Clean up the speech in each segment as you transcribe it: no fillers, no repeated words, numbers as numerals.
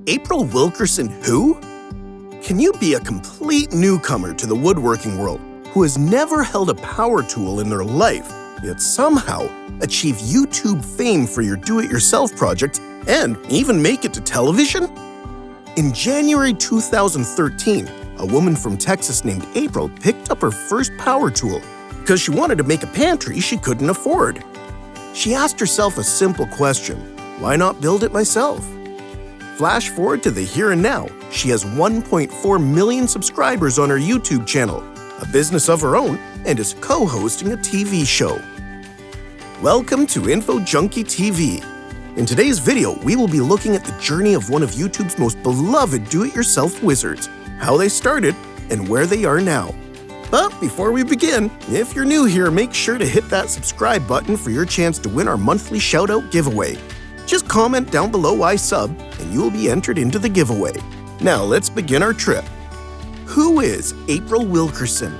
April Wilkerson who? Can you be a complete newcomer to the woodworking world who has never held a power tool in their life, yet somehow achieve YouTube fame for your do-it-yourself project and even make it to television? In January 2013, a woman from Texas named April picked up her first power tool because she wanted to make a pantry she couldn't afford. She asked herself a simple question: why not build it myself? Flash forward to the here and now, she has 1.4 million subscribers on her YouTube channel, a business of her own, and is co-hosting a TV show. Welcome to Info Junkie TV. In today's video, we will be looking at the journey of one of YouTube's most beloved do-it-yourself wizards, how they started, and where they are now. But before we begin, if you're new here, make sure to hit that subscribe button for your chance to win our monthly shout-out giveaway. Just comment down below "I sub" and you will be entered into the giveaway. Now let's begin our trip. Who is April Wilkerson?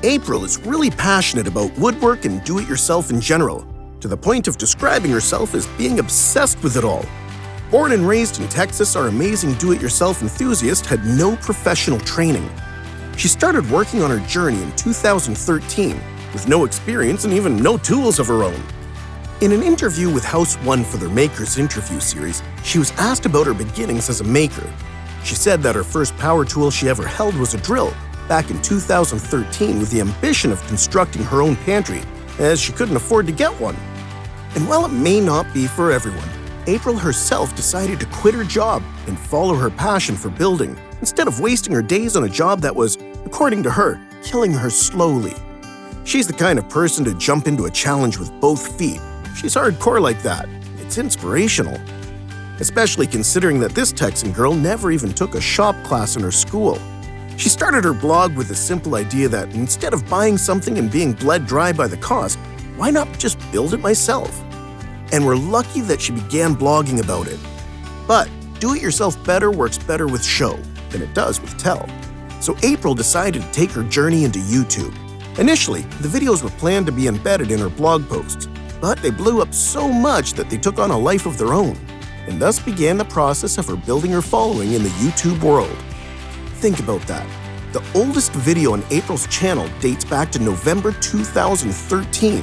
April is really passionate about woodwork and do-it-yourself in general, to the point of describing herself as being obsessed with it all. Born and raised in Texas, our amazing do-it-yourself enthusiast had no professional training. She started working on her journey in 2013, with no experience and even no tools of her own. In an interview with House One for their Makers interview series, she was asked about her beginnings as a maker. She said that her first power tool she ever held was a drill, back in 2013 with the ambition of constructing her own pantry, as she couldn't afford to get one. And while it may not be for everyone, April herself decided to quit her job and follow her passion for building, instead of wasting her days on a job that was, according to her, killing her slowly. She's the kind of person to jump into a challenge with both feet. She's hardcore like that. It's inspirational. Especially considering that this Texan girl never even took a shop class in her school. She started her blog with a simple idea that instead of buying something and being bled dry by the cost, why not just build it myself? And we're lucky that she began blogging about it. But do-it-yourself better works better with show than it does with tell. So April decided to take her journey into YouTube. Initially, the videos were planned to be embedded in her blog posts, but they blew up so much that they took on a life of their own, and thus began the process of her building her following in the YouTube world. Think about that. The oldest video on April's channel dates back to November 2013,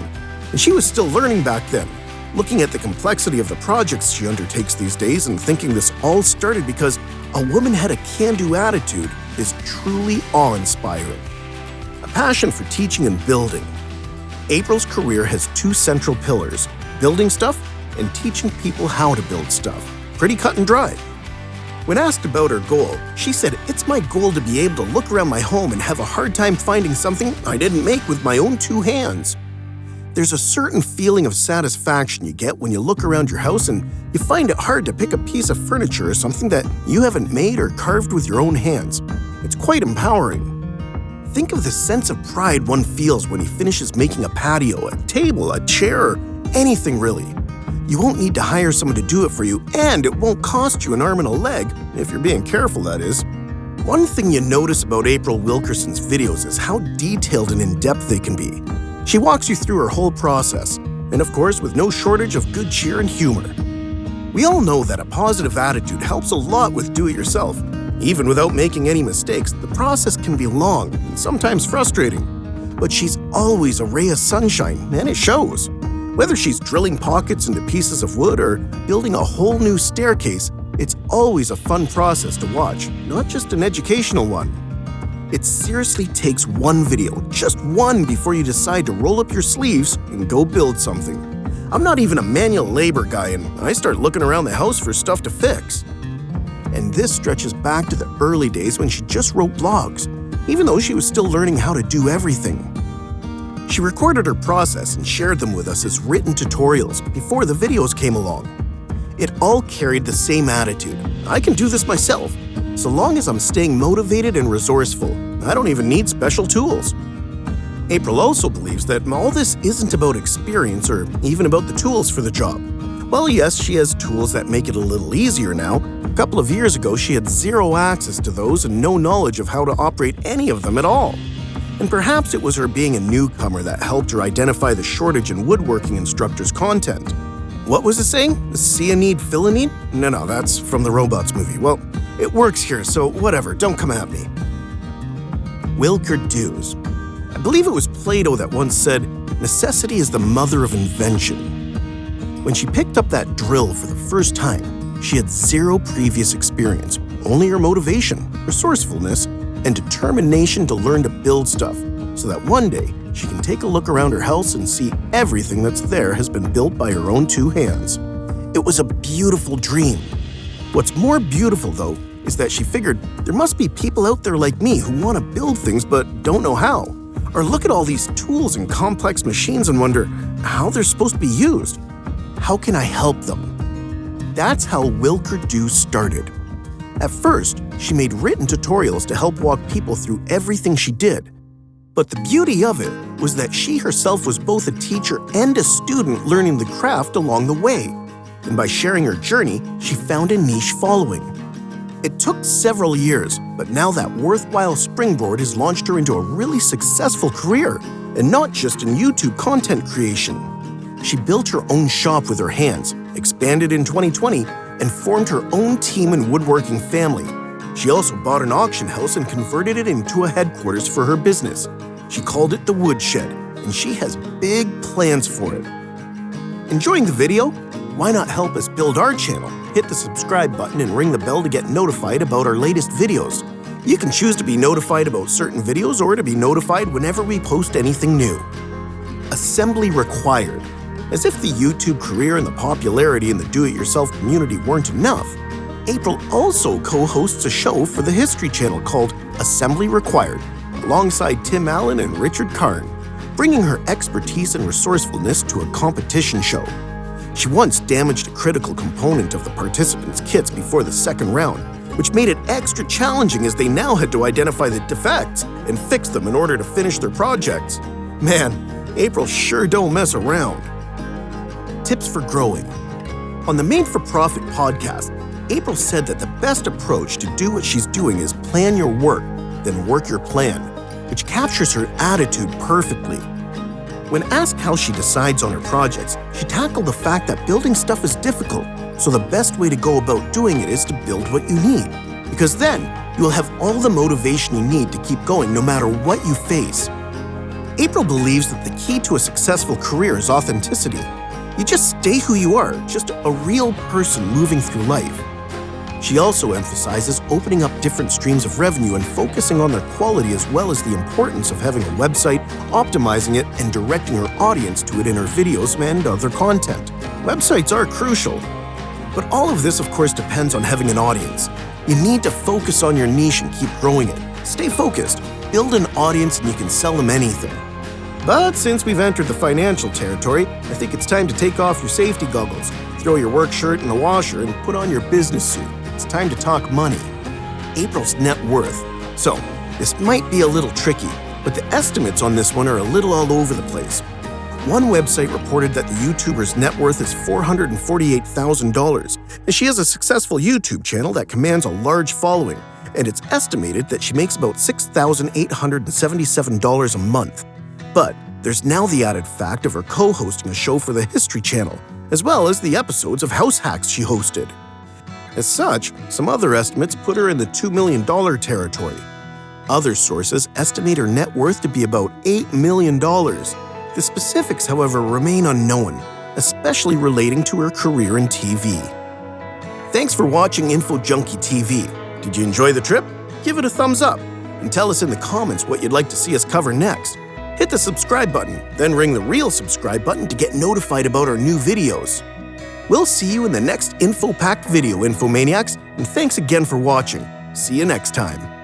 and she was still learning back then, looking at the complexity of the projects she undertakes these days and thinking this all started because a woman had a can-do attitude is truly awe-inspiring. A passion for teaching and building. April's career has two central pillars: building stuff and teaching people how to build stuff. Pretty cut and dry. When asked about her goal, she said, "It's my goal to be able to look around my home and have a hard time finding something I didn't make with my own two hands." There's a certain feeling of satisfaction you get when you look around your house and you find it hard to pick a piece of furniture or something that you haven't made or carved with your own hands. It's quite empowering. Think of the sense of pride one feels when he finishes making a patio, a table, a chair, or anything really. You won't need to hire someone to do it for you, and it won't cost you an arm and a leg, if you're being careful, that is. One thing you notice about April Wilkerson's videos is how detailed and in-depth they can be. She walks you through her whole process, and of course with no shortage of good cheer and humor. We all know that a positive attitude helps a lot with do-it-yourself. Even without making any mistakes, the process can be long and sometimes frustrating. But she's always a ray of sunshine, and it shows. Whether she's drilling pockets into pieces of wood or building a whole new staircase, it's always a fun process to watch, not just an educational one. It seriously takes one video, just one, before you decide to roll up your sleeves and go build something. I'm not even a manual labor guy, and I start looking around the house for stuff to fix. And this stretches back to the early days when she just wrote blogs, even though she was still learning how to do everything. She recorded her process and shared them with us as written tutorials before the videos came along. It all carried the same attitude: I can do this myself, so long as I'm staying motivated and resourceful. I don't even need special tools. April also believes that all this isn't about experience or even about the tools for the job. Well, yes, she has tools that make it a little easier now. A couple of years ago, she had zero access to those and no knowledge of how to operate any of them at all. And perhaps it was her being a newcomer that helped her identify the shortage in woodworking instructors' content. What was it saying? See a need, fill a need? No, that's from the Robots movie. Well, it works here, so whatever, don't come at me. Wilker Doos. I believe it was Plato that once said, "Necessity is the mother of invention." When she picked up that drill for the first time, she had zero previous experience, only her motivation, resourcefulness, and determination to learn to build stuff, so that one day she can take a look around her house and see everything that's there has been built by her own two hands. It was a beautiful dream. What's more beautiful, though, is that she figured there must be people out there like me who want to build things but don't know how, or look at all these tools and complex machines and wonder how they're supposed to be used. How can I help them? That's how Wilker Doos started. At first, she made written tutorials to help walk people through everything she did. But the beauty of it was that she herself was both a teacher and a student learning the craft along the way. And by sharing her journey, she found a niche following. It took several years, but now that worthwhile springboard has launched her into a really successful career, and not just in YouTube content creation. She built her own shop with her hands, expanded in 2020, and formed her own team and woodworking family. She also bought an auction house and converted it into a headquarters for her business. She called it the Woodshed, and she has big plans for it. Enjoying the video? Why not help us build our channel? Hit the subscribe button and ring the bell to get notified about our latest videos. You can choose to be notified about certain videos or to be notified whenever we post anything new. Assembly required. As if the YouTube career and the popularity in the do-it-yourself community weren't enough, April also co-hosts a show for the History Channel called Assembly Required, alongside Tim Allen and Richard Karn, bringing her expertise and resourcefulness to a competition show. She once damaged a critical component of the participants' kits before the second round, which made it extra challenging as they now had to identify the defects and fix them in order to finish their projects. Man, April sure don't mess around. Tips for growing. On the Made for Profit podcast, April said that the best approach to do what she's doing is plan your work, then work your plan, which captures her attitude perfectly. When asked how she decides on her projects, she tackled the fact that building stuff is difficult, so the best way to go about doing it is to build what you need, because then you'll have all the motivation you need to keep going no matter what you face. April believes that the key to a successful career is authenticity. You just stay who you are, just a real person moving through life. She also emphasizes opening up different streams of revenue and focusing on their quality as well as the importance of having a website, optimizing it, and directing her audience to it in her videos and other content. Websites are crucial. But all of this, of course, depends on having an audience. You need to focus on your niche and keep growing it. Stay focused, build an audience, and you can sell them anything. But since we've entered the financial territory, I think it's time to take off your safety goggles, throw your work shirt in the washer, and put on your business suit. It's time to talk money. April's net worth. So, this might be a little tricky, but the estimates on this one are a little all over the place. One website reported that the YouTuber's net worth is $448,000, and she has a successful YouTube channel that commands a large following, and it's estimated that she makes about $6,877 a month. But there's now the added fact of her co-hosting a show for the History Channel, as well as the episodes of House Hacks she hosted. As such, some other estimates put her in the $2 million territory. Other sources estimate her net worth to be about $8 million. The specifics, however, remain unknown, especially relating to her career in TV. Thanks for watching Info Junkie TV. Did you enjoy the trip? Give it a thumbs up, and tell us in the comments what you'd like to see us cover next. Hit the subscribe button, then ring the real subscribe button to get notified about our new videos. We'll see you in the next info-packed video, Infomaniacs, and thanks again for watching. See you next time.